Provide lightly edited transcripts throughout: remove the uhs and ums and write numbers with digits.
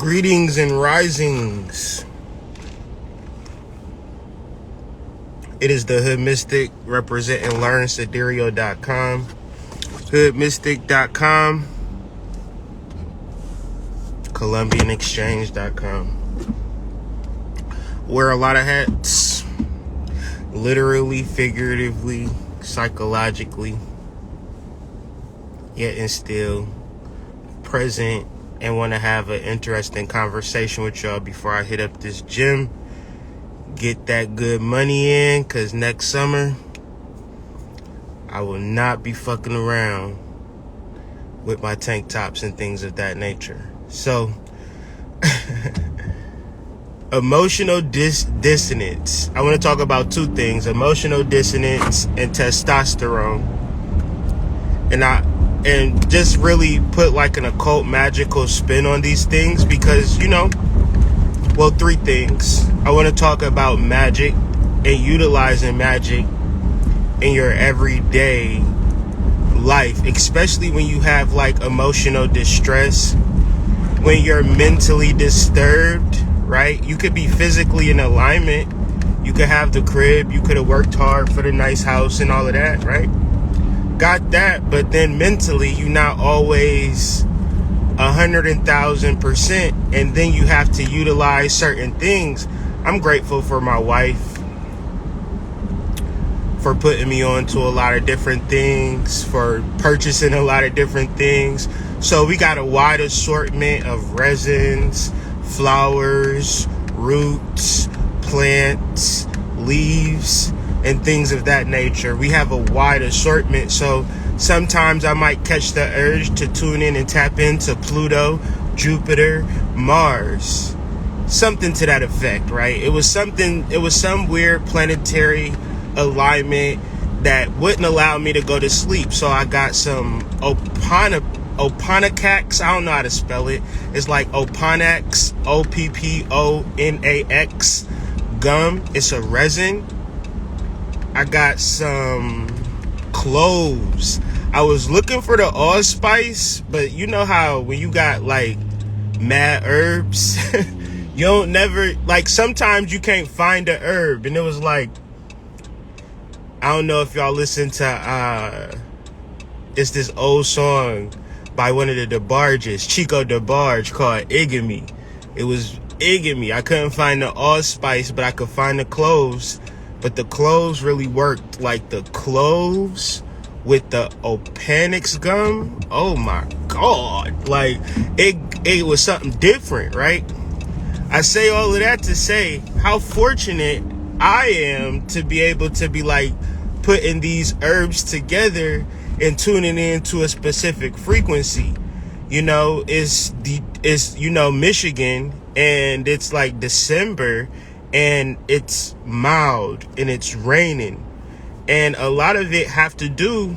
Greetings and risings. It is the Hood Mystic, representing learnsiderio.com, hoodmystic.com, columbianexchange.com. Wear a lot of hats, literally, figuratively, psychologically, yet and still present, and want to have an interesting conversation with y'all before I hit up this gym. Get that good money in, because next summer I will not be fucking around with my tank tops and things of that nature. So emotional dissonance. I want to talk about two things: emotional dissonance and testosterone. And just really put like an occult magical spin on these things, because three things. I want to talk about magic and utilizing magic in your everyday life, especially when you have like emotional distress, when you're mentally disturbed, right? You could be physically in alignment. You could have the crib. You could have worked hard for the nice house and all of that, right? Got that, but then mentally you're not always 100,000%, and then you have to utilize certain things. I'm grateful for my wife for putting me on to a lot of different things, for purchasing a lot of different things. So we got a wide assortment of resins, flowers, roots, plants, leaves, and things of that nature. We have a wide assortment, so sometimes I might catch the urge to tune in and tap into Pluto, Jupiter, Mars, something to that effect, right? It was some weird planetary alignment that wouldn't allow me to go to sleep. So I got some Opanax. I don't know how to spell it. It's like Opanax, Opponax gum. It's a resin. I got some cloves. I was looking for the allspice, but you know how when you got like mad herbs, you don't never, like, sometimes you can't find a herb. And it was like, I don't know if y'all listen to it's this old song by one of the DeBarges, Chico DeBarge, called Igamy. It was Igamy. I couldn't find the allspice, but I could find the cloves. But the cloves really worked. Like the cloves with the Opanax gum, oh my God. Like it was something different, right? I say all of that to say how fortunate I am to be able to be like putting these herbs together and tuning into a specific frequency. It's Michigan, and it's like December, and it's mild and it's raining, and a lot of it have to do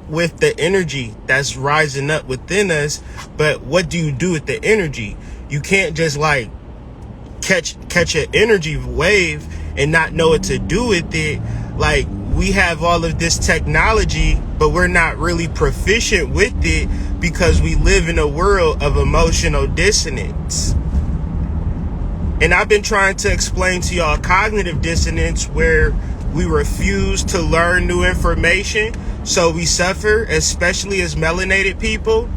with the energy that's rising up within us. But what do you do with the energy? You can't just like catch an energy wave and not know what to do with it. Like, we have all of this technology, but we're not really proficient with it because we live in a world of emotional dissonance. And I've been trying to explain to y'all cognitive dissonance, where we refuse to learn new information. So we suffer, especially as melanated people,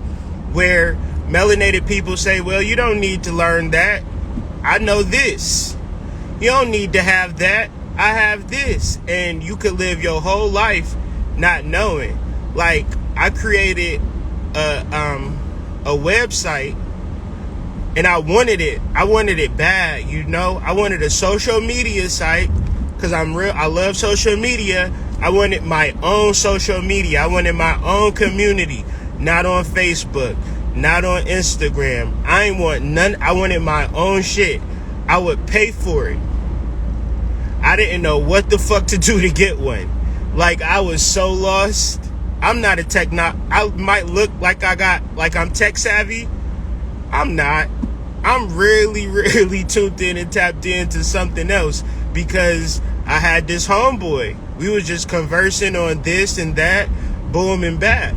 where melanated people say, well, you don't need to learn that. I know this. You don't need to have that. I have this. And you could live your whole life not knowing. Like, I created a website, and I wanted it bad, I wanted a social media site, because I love social media. I wanted my own social media. I wanted my own community, not on Facebook, not on Instagram. I ain't want none. I wanted my own shit. I would pay for it. I didn't know what the fuck to do to get one. Like, I was so lost. I'm not I might look like I'm tech savvy. I'm not. I'm really, really tuned in and tapped into something else, because I had this homeboy. We was just conversing on this and that, boom and bap.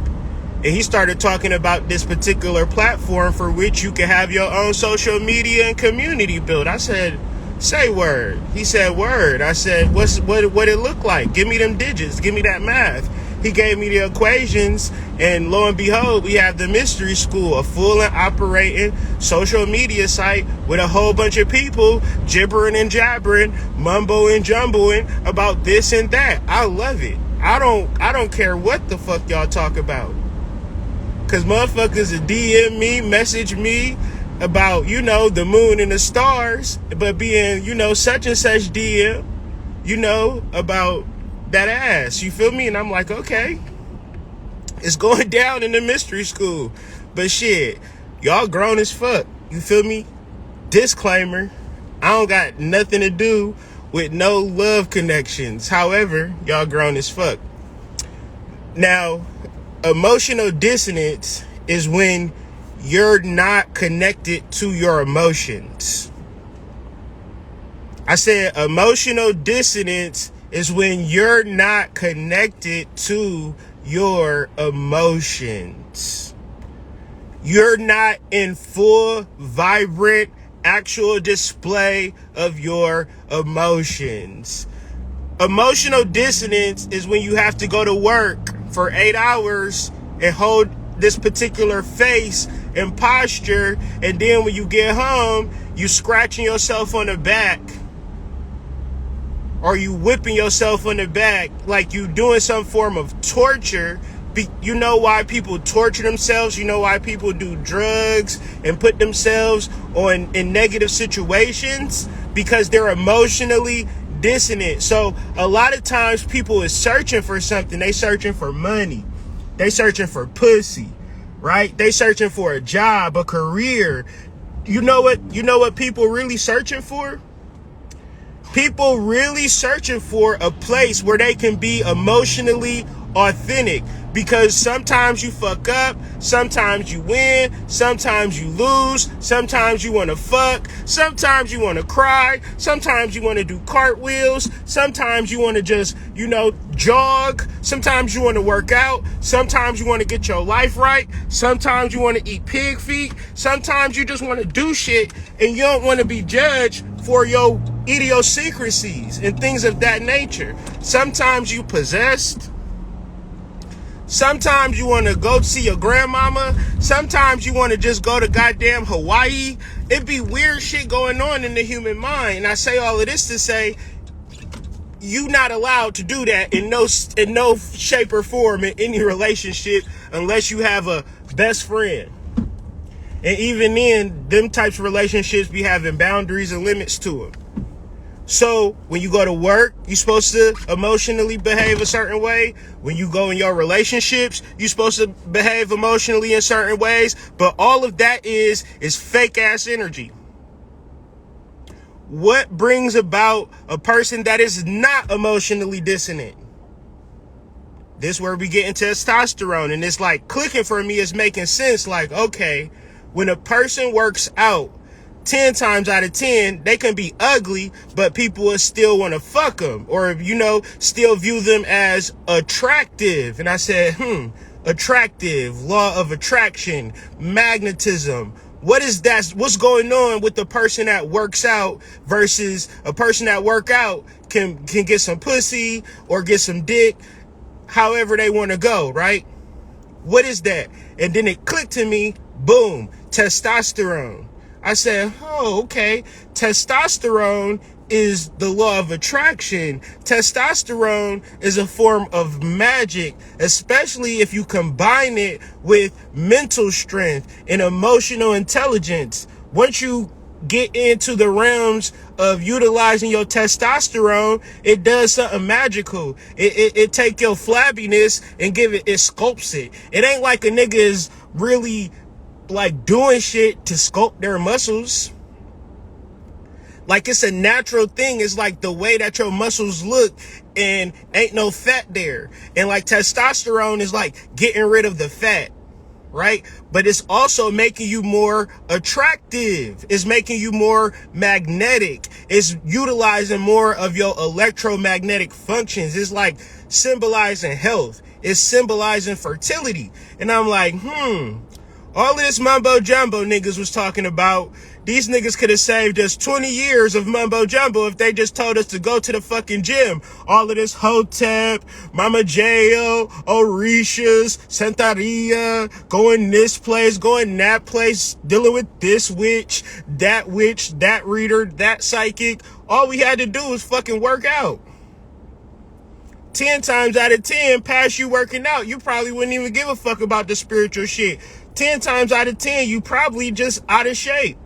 And he started talking about this particular platform for which you can have your own social media and community build. I said, say word. He said word. I said, what it look like? Give me them digits. Give me that math. He gave me the equations, and lo and behold, we have the Mystery School, a full and operating social media site with a whole bunch of people gibbering and jabbering, mumbo and jumboing about this and that. I love it. I don't care what the fuck y'all talk about. Cause motherfuckers will DM me, message me about, the moon and the stars, but being, such and such DM, about that ass. You feel me? And I'm like, okay, it's going down in the Mystery School. But shit, y'all grown as fuck. You feel me? Disclaimer, I don't got nothing to do with no love connections. However, y'all grown as fuck. Now, emotional dissonance is when you're not connected to your emotions. I said emotional dissonance is when you're not connected to your emotions. You're not in full, vibrant, actual display of your emotions. Emotional dissonance is when you have to go to work for 8 hours and hold this particular face and posture, and then when you get home, you scratching yourself on the back, or you whipping yourself on the back like you doing some form of torture. You know why people torture themselves? You know why people do drugs and put themselves in negative situations? Because they're emotionally dissonant. So a lot of times people is searching for something. They searching for money. They searching for pussy, right? They searching for a job, a career. You know what people really searching for? People really searching for a place where they can be emotionally authentic, because sometimes you fuck up, sometimes you win, sometimes you lose, sometimes you want to fuck, sometimes you want to cry, sometimes you want to do cartwheels, sometimes you want to just, jog, sometimes you want to work out, sometimes you want to get your life right, sometimes you want to eat pig feet, sometimes you just want to do shit and you don't want to be judged for your idiosyncrasies and things of that nature. Sometimes you possessed. Sometimes you want to go see your grandmama. Sometimes you want to just go to goddamn Hawaii. It be weird shit going on in the human mind. And I say all of this to say, you not allowed to do that in no shape or form in any relationship unless you have a best friend. And even then, them types of relationships be having boundaries and limits to them. So when you go to work, you're supposed to emotionally behave a certain way. When you go in your relationships, you're supposed to behave emotionally in certain ways. But all of that is fake ass energy. What brings about a person that is not emotionally dissonant? This is where we get into testosterone, and it's like clicking for me. Is making sense. Like, okay, when a person works out, 10 times out of 10, they can be ugly, but people will still want to fuck them, or, still view them as attractive. And I said, attractive, law of attraction, magnetism. What is that? What's going on with the person that works out versus a person that work out can get some pussy or get some dick, however they want to go, right? What is that? And then it clicked to me, boom, testosterone. I said, oh, okay. Testosterone is the law of attraction. Testosterone is a form of magic, especially if you combine it with mental strength and emotional intelligence. Once you get into the realms of utilizing your testosterone, it does something magical. It take your flabbiness and it sculpts it. It ain't like a nigga is really like doing shit to sculpt their muscles. Like it's a natural thing. It's like the way that your muscles look and ain't no fat there. And like testosterone is like getting rid of the fat, right? But it's also making you more attractive. It's making you more magnetic. It's utilizing more of your electromagnetic functions. It's like symbolizing health. is symbolizing fertility. And I'm like, all of this mumbo jumbo niggas was talking about, these niggas could have saved us 20 years of mumbo jumbo if they just told us to go to the fucking gym. All of this Hotep, Mama Jail, Orishas, Santeria, going this place, going that place, dealing with this witch, that reader, that psychic. All we had to do was fucking work out. 10 times out of 10, past you working out, you probably wouldn't even give a fuck about the spiritual shit. 10 times out of 10, you probably just out of shape.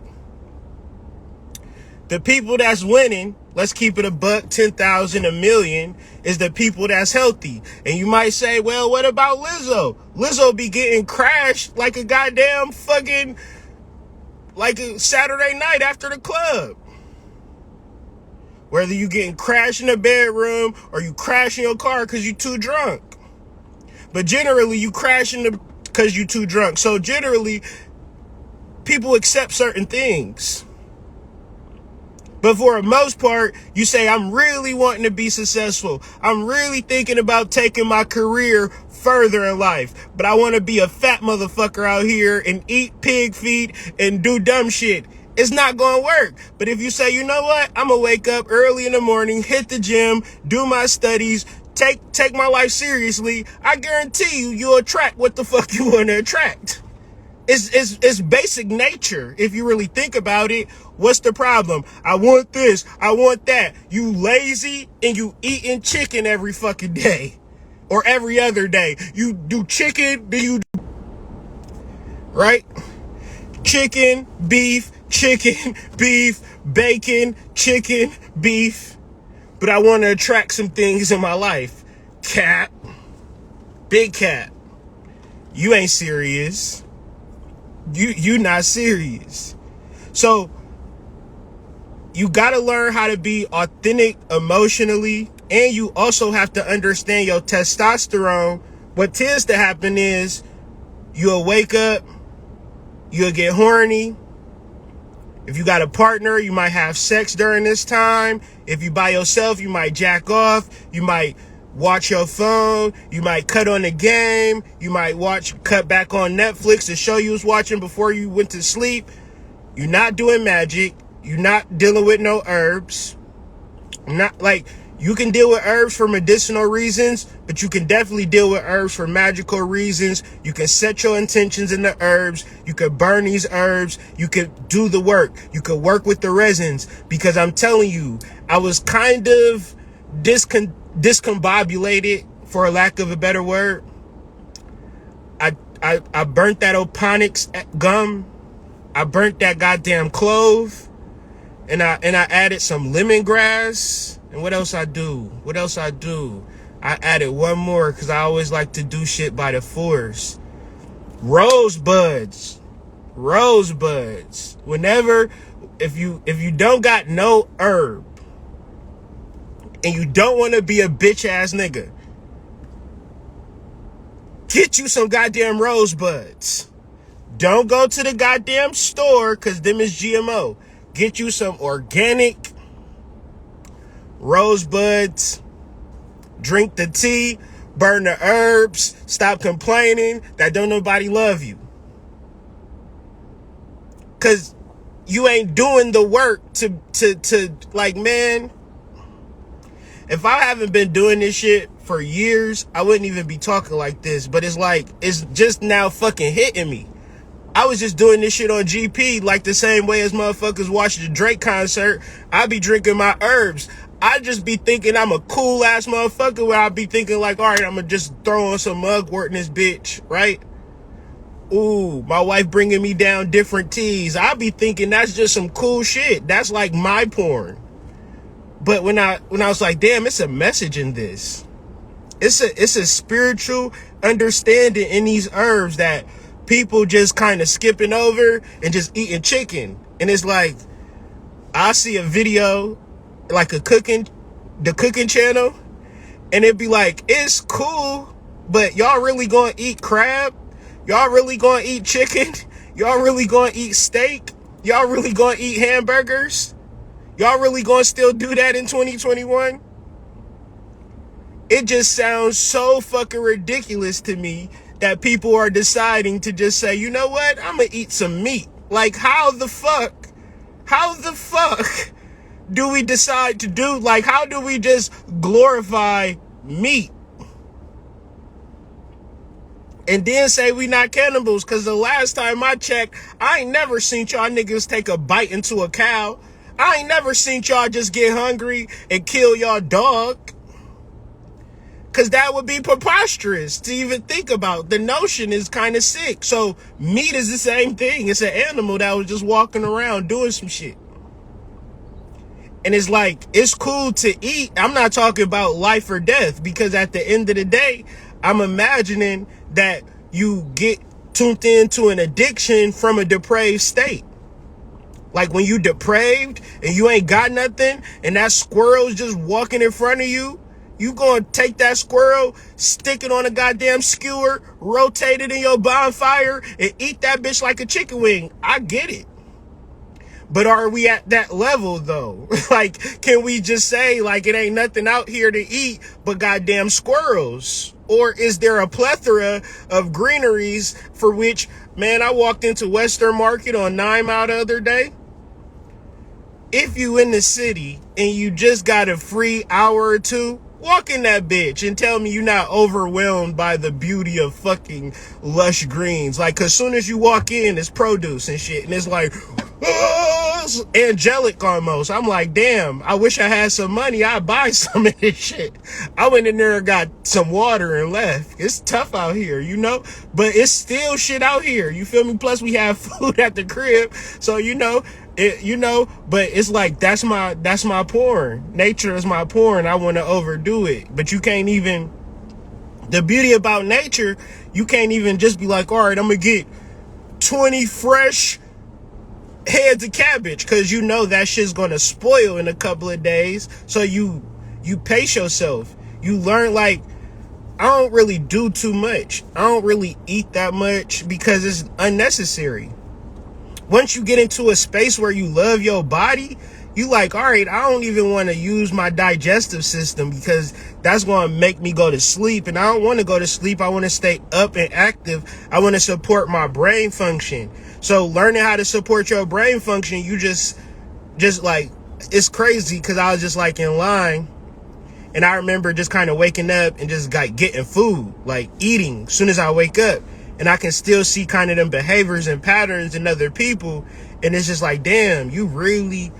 The people that's winning, let's keep it a buck, 10,000, a million, is the people that's healthy. And you might say, well, what about Lizzo? Lizzo be getting crashed like a goddamn fucking, like a Saturday night after the club. Whether you getting crashed in a bedroom or you crash in your car because you too drunk. But generally, you crashing because you too drunk. So generally, people accept certain things. But for the most part, you say, I'm really wanting to be successful. I'm really thinking about taking my career further in life. But I want to be a fat motherfucker out here and eat pig feet and do dumb shit. It's not going to work. But if you say, you know what? I'm going to wake up early in the morning, hit the gym, do my studies, take my life seriously, I guarantee you'll attract what the fuck you want to attract. It's basic nature. If you really think about it, what's the problem? I want this. I want that. You lazy and you eating chicken every fucking day or every other day. You do chicken, do you do, right? Chicken, beef, bacon, chicken, beef. But I want to attract some things in my life. Cap. Big cap. You ain't serious. You not serious. So you got to learn how to be authentic emotionally, and you also have to understand your testosterone. What tends to happen is you'll wake up, you'll get horny. If you got a partner, you might have sex during this time. If you by yourself, you might jack off. You might watch your phone. You might cut on the game. You might cut back on Netflix, the show you was watching before you went to sleep. You're not doing magic. You're not dealing with no herbs. Not like, you can deal with herbs for medicinal reasons, but you can definitely deal with herbs for magical reasons. You can set your intentions in the herbs. You could burn these herbs. You could do the work. You could work with the resins, because I'm telling you, I was kind of discombobulated, for a lack of a better word. I burnt that Oponics gum. I burnt that goddamn clove, and I added some lemongrass. And what else I do? I added one more, because I always like to do shit by the force. Rosebuds. Whenever, if you don't got no herb, and you don't want to be a bitch ass nigga, get you some goddamn rosebuds. Don't go to the goddamn store, because them is GMO. Get you some organic rosebuds. Drink the tea. Burn the herbs. Stop complaining that don't nobody love you. Because you ain't doing the work to like, man, if I haven't been doing this shit for years, I wouldn't even be talking like this. But it's like, it's just now fucking hitting me. I was just doing this shit on GP like the same way as motherfuckers watch the Drake concert. I be drinking my herbs. I just be thinking I'm a cool ass motherfucker, where I be thinking like, all right, I'm gonna just throw on some mugwort in this bitch, right? Ooh, my wife bringing me down different teas. I be thinking that's just some cool shit. That's like my porn. But when I was like, damn, it's a message in this. It's a spiritual understanding in these herbs that people just kind of skipping over and just eating chicken. And it's like, I see a video, like the cooking channel, and it'd be like, it's cool, but y'all really gonna eat crab? Y'all really gonna eat chicken? Y'all really gonna eat steak? Y'all really gonna eat hamburgers? Y'all really gonna still do that in 2021? It just sounds so fucking ridiculous to me that people are deciding to just say, you know what, I'm gonna eat some meat. Like, how the fuck do we decide to do, like, how do we just glorify meat and then say we not cannibals? Because the last time I checked, I ain't never seen y'all niggas take a bite into a cow. I ain't never seen y'all just get hungry and kill y'all dog. Because that would be preposterous to even think about. The notion is kind of sick. So meat is the same thing. It's an animal that was just walking around doing some shit. And it's like, it's cool to eat. I'm not talking about life or death, because at the end of the day, I'm imagining that you get tuned into an addiction from a depraved state. Like when you depraved and you ain't got nothing and that squirrel's just walking in front of you, you gonna take that squirrel, stick it on a goddamn skewer, rotate it in your bonfire, and eat that bitch like a chicken wing. I get it. But are we at that level though? Like, can we just say like it ain't nothing out here to eat but goddamn squirrels? Or is there a plethora of greeneries for which, man, I walked into Western Market on 9 Mile the other day. If you in the city and you just got a free hour or two, walk in that bitch and tell me you're not overwhelmed by the beauty of fucking lush greens. Like, cause soon as you walk in, it's produce and shit. And it's like, oh, it's angelic almost. I'm like, damn, I wish I had some money. I'd buy some of this shit. I went in there and got some water and left. It's tough out here, you know, but it's still shit out here. You feel me? Plus we have food at the crib. So, you know, but it's like, that's my porn. Nature is my porn. I want to overdo it, but you can't even, the beauty about nature, you can't even just be like, all right, I'm gonna get 20 fresh heads of cabbage, because you know that shit's gonna spoil in a couple of days. So you pace yourself. You learn, like, I don't really do too much. I don't really eat that much because it's unnecessary. Once you get into a space where you love your body, you like, all right, I don't even want to use my digestive system because that's going to make me go to sleep. And I don't want to go to sleep. I want to stay up and active. I want to support my brain function. So learning how to support your brain function, you just like, it's crazy, because I was just like in line. And I remember just kind of waking up and just like getting food, like eating as soon as I wake up. And I can still see kind of them behaviors and patterns in other people. And it's just like, damn, you really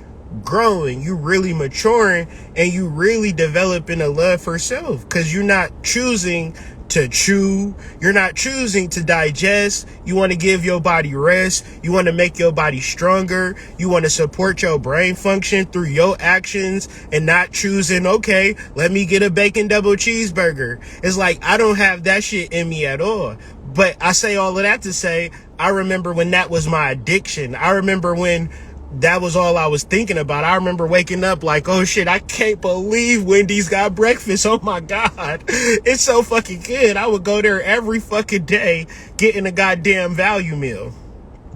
growing, you really maturing, and you really developing a love for self, because you're not choosing to chew. You're not choosing to digest. You want to give your body rest. You want to make your body stronger. You want to support your brain function through your actions, and not choosing, okay, let me get a bacon double cheeseburger. It's like, I don't have that shit in me at all. But I say all of that to say, I remember when that was my addiction. I remember when that was all I was thinking about. I remember waking up like, oh shit, I can't believe Wendy's got breakfast. Oh my God. It's so fucking good. I would go there every fucking day getting a goddamn value meal.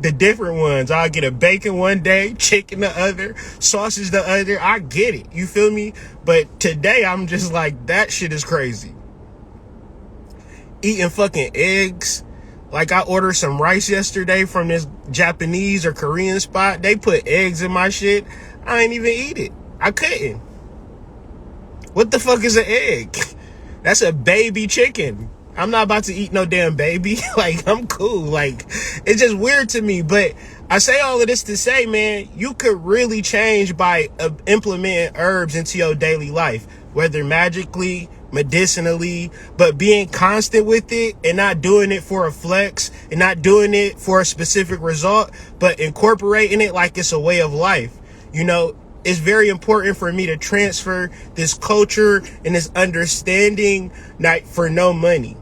The different ones. I'll get a bacon one day, chicken the other, sausage the other. I get it. You feel me? But today I'm just like, that shit is crazy. Eating fucking eggs. Like, I ordered some rice yesterday from this Japanese or Korean spot. They put eggs in my shit. I ain't even eat it. I couldn't. What the fuck is an egg? That's a baby chicken. I'm not about to eat no damn baby. Like, I'm cool. Like, it's just weird to me. But I say all of this to say, man, you could really change by implementing herbs into your daily life, whether magically, medicinally, but being constant with it and not doing it for a flex and not doing it for a specific result, but incorporating it like it's a way of life. You know, it's very important for me to transfer this culture and this understanding, not for no money.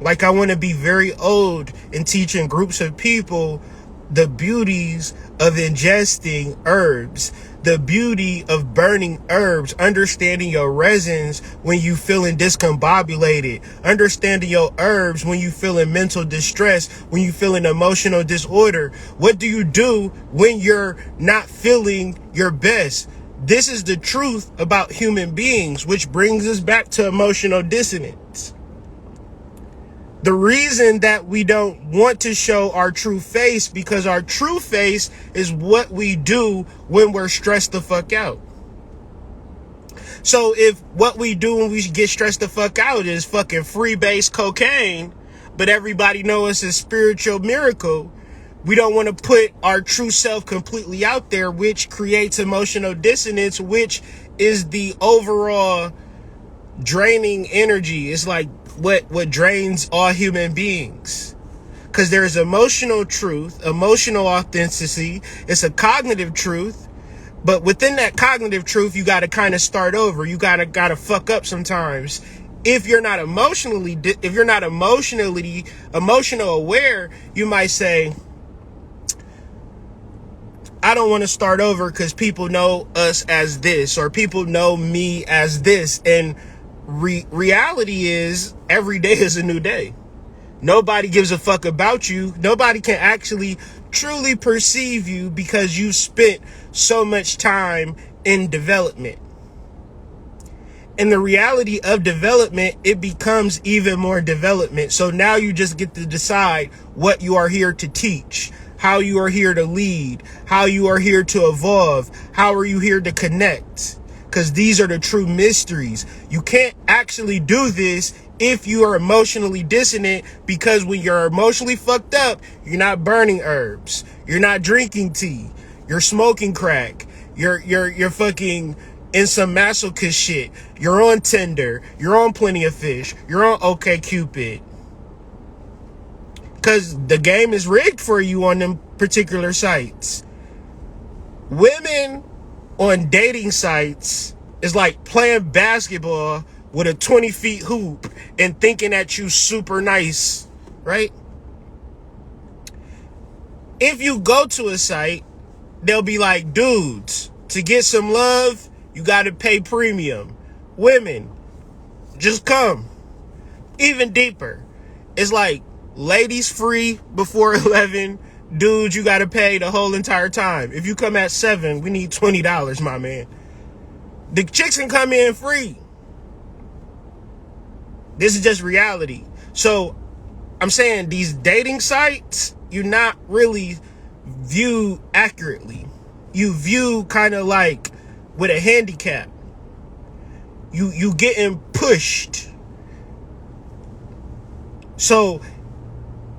Like, I want to be very old in teaching groups of people the beauties of ingesting herbs, the beauty of burning herbs, understanding your resins when you feeling discombobulated, understanding your herbs when you feeling mental distress, when you feeling emotional disorder. What do you do when you're not feeling your best? This is the truth about human beings, which brings us back to emotional dissonance. The reason that we don't want to show our true face, because our true face is what we do when we're stressed the fuck out. So if what we do when we get stressed the fuck out is fucking freebase cocaine, but everybody knows it's a spiritual miracle, we don't want to put our true self completely out there, which creates emotional dissonance, which is the overall draining energy. It's like what drains all human beings. Because there's emotional truth, emotional authenticity. It's a cognitive truth. But within that cognitive truth, you got to kind of start over. You got to fuck up sometimes. If you're not emotional aware, you might say, I don't want to start over because people know us as this, or people know me as this. And reality is, every day is a new day. Nobody gives a fuck about you. Nobody can actually truly perceive you because you spent so much time in development. And the reality of development, it becomes even more development. So now you just get to decide what you are here to teach, how you are here to lead, how you are here to evolve, how are you here to connect. Because these are the true mysteries. You can't actually do this if you are emotionally dissonant, because when you're emotionally fucked up, you're not burning herbs, you're not drinking tea, you're smoking crack, you're fucking in some masochist shit, you're on Tinder, you're on Plenty of Fish, you're on OkCupid. Because the game is rigged for you on them particular sites. Women on dating sites is like playing basketball with a 20-foot hoop and thinking that you super nice, right? If you go to a site, they'll be like, dudes, to get some love, you got to pay premium. Women, just come. Even deeper. It's like, ladies free before 11. Dudes, you got to pay the whole entire time. If you come at 7, we need $20, my man. The chicks can come in free. This is just reality. So I'm saying these dating sites, you not really view accurately. You view kind of like with a handicap. You getting pushed. So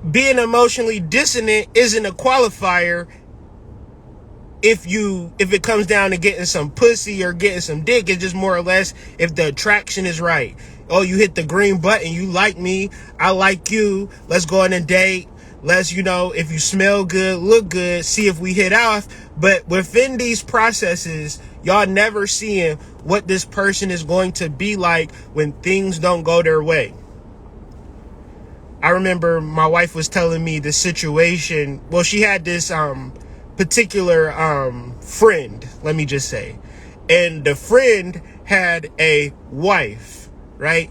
being emotionally dissonant isn't a qualifier if it comes down to getting some pussy or getting some dick. It's just more or less if the attraction is right. Oh, you hit the green button, you like me, I like you, let's go on a date. Let's, if you smell good, look good, see if we hit off. But within these processes, y'all never seeing what this person is going to be like when things don't go their way. I remember my wife was telling me the situation. Well, she had this particular friend, let me just say. And the friend had a wife, right?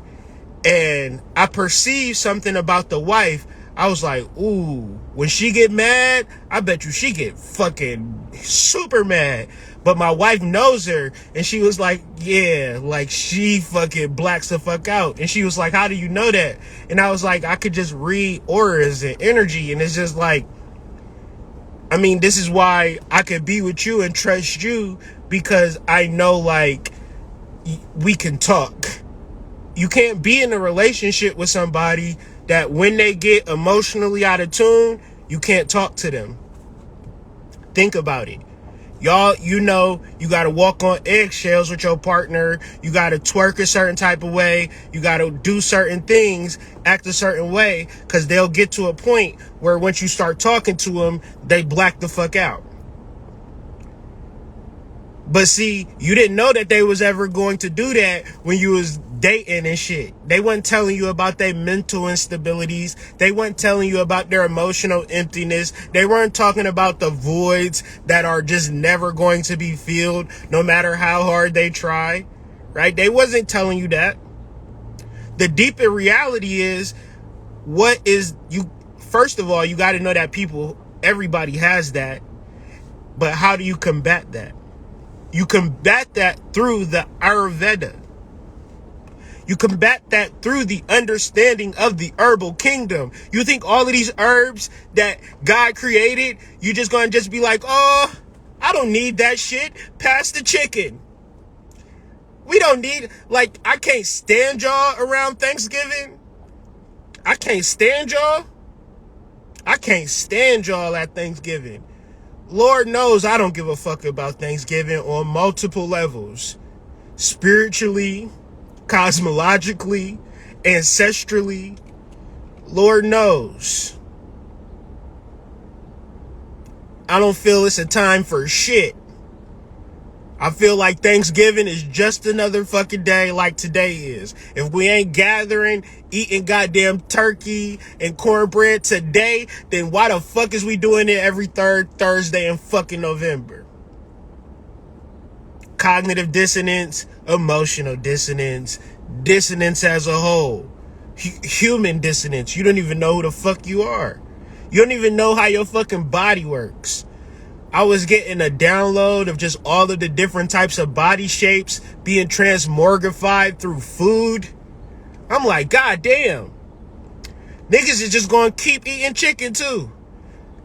And I perceived something about the wife. I was like, ooh, when she get mad, I bet you she get fucking super mad. But my wife knows her, and she was like, yeah, like she fucking blacks the fuck out. And she was like, how do you know that? And I was like, I could just read auras and energy. And it's just like, I mean, this is why I could be with you and trust you, because I know, like, we can talk. You can't be in a relationship with somebody that when they get emotionally out of tune, you can't talk to them. Think about it. Y'all, you got to walk on eggshells with your partner. You got to twerk a certain type of way. You got to do certain things, act a certain way, because they'll get to a point where once you start talking to them, they black the fuck out. But see, you didn't know that they was ever going to do that when you was dating and shit. They wasn't telling you about their mental instabilities. They weren't telling you about their emotional emptiness. They weren't talking about the voids that are just never going to be filled, no matter how hard they try, right? They wasn't telling you that. The deeper reality is, first of all, you got to know that everybody has that. But how do you combat that? You combat that through the Ayurveda. You combat that through the understanding of the herbal kingdom. You think all of these herbs that God created, you just gonna just be like, oh, I don't need that shit. Pass the chicken. We don't need, like, I can't stand y'all around Thanksgiving. I can't stand y'all. I can't stand y'all at Thanksgiving. Lord knows I don't give a fuck about Thanksgiving on multiple levels. Spiritually, cosmologically, ancestrally. Lord knows. I don't feel it's a time for shit. I feel like Thanksgiving is just another fucking day like today is. If we ain't gathering, eating goddamn turkey and cornbread today, then why the fuck is we doing it every third Thursday in fucking November? Cognitive dissonance, emotional dissonance, dissonance as a whole. Human dissonance. You don't even know who the fuck you are. You don't even know how your fucking body works. I was getting a download of just all of the different types of body shapes being transmogrified through food. I'm like, God damn. Niggas is just going to keep eating chicken too.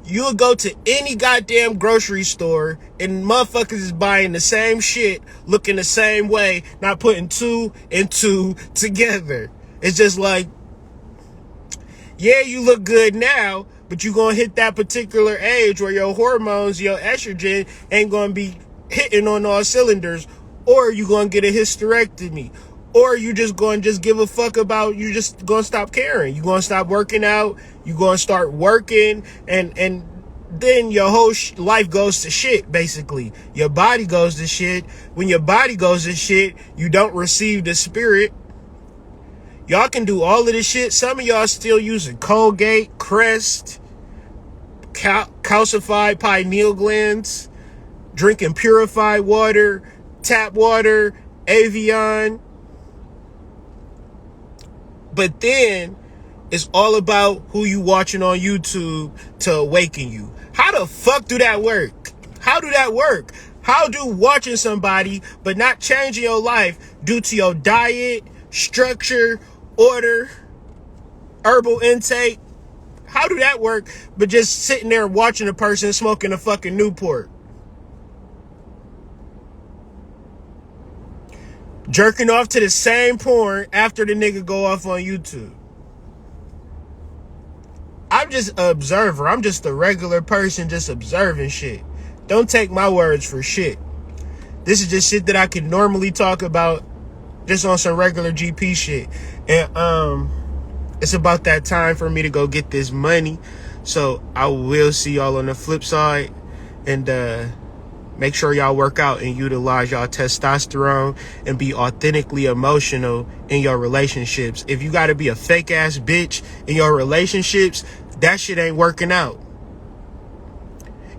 You'll go to any goddamn grocery store and motherfuckers is buying the same shit, looking the same way, not putting two and two together. It's just like, yeah, you look good now, but you're going to hit that particular age where your hormones, your estrogen ain't going to be hitting on all cylinders, or you're going to get a hysterectomy, or you just going to just give a fuck about, you just going to stop caring. You're going to stop working out. You're going to start working, and then your whole life goes to shit, basically. Your body goes to shit. When your body goes to shit, you don't receive the spirit. Y'all can do all of this shit. Some of y'all still using Colgate, Crest, calcified pineal glands, drinking purified water, tap water, Evian. But then it's all about who you watching on YouTube to awaken you. How the fuck do that work? How do that work? How do watching somebody but not changing your life due to your diet, structure, order, herbal intake, how do that work but just sitting there watching a person smoking a fucking Newport? Jerking off to the same porn after the nigga go off on YouTube. I'm just an observer. I'm just a regular person just observing shit. Don't take my words for shit. This is just shit that I can normally talk about just on some regular GP shit. And it's about that time for me to go get this money. So I will see y'all on the flip side. And make sure y'all work out and utilize y'all testosterone and be authentically emotional in your relationships. If you gotta be a fake ass bitch in your relationships, that shit ain't working out.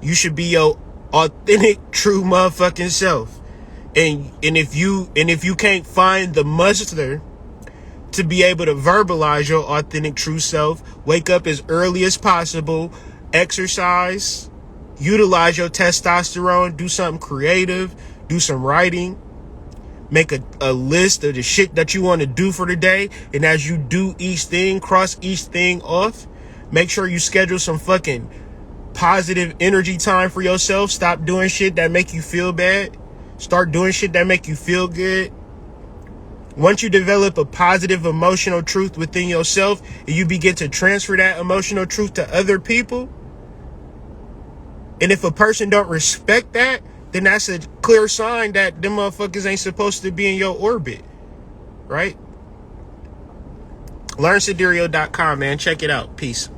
You should be your authentic, true motherfucking self. And if you can't find the muster to be able to verbalize your authentic true self, wake up as early as possible, exercise, utilize your testosterone, do something creative, do some writing, make a list of the shit that you want to do for the day. And as you do each thing, cross each thing off, make sure you schedule some fucking positive energy time for yourself. Stop doing shit that make you feel bad. Start doing shit that make you feel good. Once you develop a positive emotional truth within yourself and you begin to transfer that emotional truth to other people, and if a person don't respect that, then that's a clear sign that them motherfuckers ain't supposed to be in your orbit, right? LearnSidereal.com, man. Check it out. Peace.